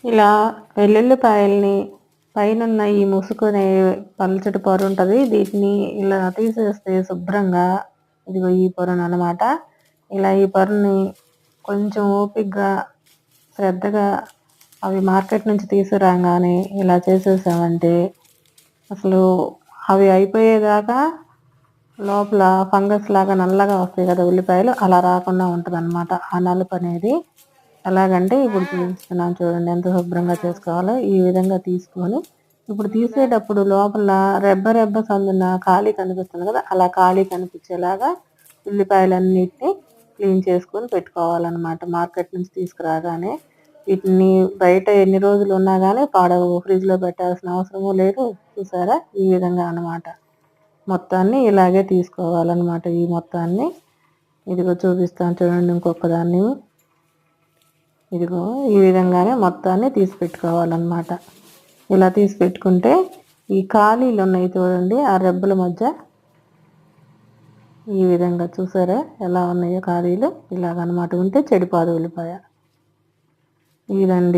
ఇలా వెల్లుల్లిపాయల్ని పైనున్న ఈ ముసుకునే పల్చటి పొర ఉంటుంది, వీటిని ఇలా తీసేస్తే శుభ్రంగా ఇదిగో ఈ పొరనమాట. ఇలా ఈ పొరని కొంచెం ఓపికగా శ్రద్ధగా అవి మార్కెట్ నుంచి తీసుకురాగానే ఇలా చేసేసామంటే అసలు అవి అయిపోయేదాకా లోపల ఫంగస్ లాగా నల్లగా వస్తాయి కదా ఉల్లిపాయలు, అలా రాకుండా ఉంటుంది అనమాట ఆ నలుపు అనేది. ఎలాగంటే ఇప్పుడు చూపిస్తున్నాను చూడండి ఎంత శుభ్రంగా చేసుకోవాలో. ఈ విధంగా తీసుకొని ఇప్పుడు తీసేటప్పుడు లోపల రెబ్బ సందున ఖాళీ కనిపిస్తుంది కదా, అలా ఖాళీ కనిపించేలాగా ఉల్లిపాయలన్నిటిని క్లీన్ చేసుకొని పెట్టుకోవాలన్నమాట. మార్కెట్ నుంచి తీసుకురాగానే వీటిని బయట ఎన్ని రోజులు ఉన్నా కానీ పాడవు, ఫ్రిడ్జ్లో పెట్టాల్సిన అవసరము లేదు. చూసారా ఈ విధంగా అన్నమాట. మొత్తాన్ని ఇలాగే తీసుకోవాలన్నమాట. ఈ మొత్తాన్ని ఇదిగో చూపిస్తాను చూడండి ఇంకొక దాన్ని. ఇదిగో ఈ విధంగానే మొత్తాన్ని తీసి పెట్టుకోవాలన్నమాట. ఇలా తీసి పెట్టుకుంటే ఈ ఖాళీలు ఉన్నాయి చూడండి ఆ రెబ్బల మధ్య, ఈ విధంగా చూసారా ఎలా ఉన్నాయో ఖాళీలు, ఇలాగనమాట. ఉంటే చెడిపోదు ఉల్లిపాయ. ఇదండి.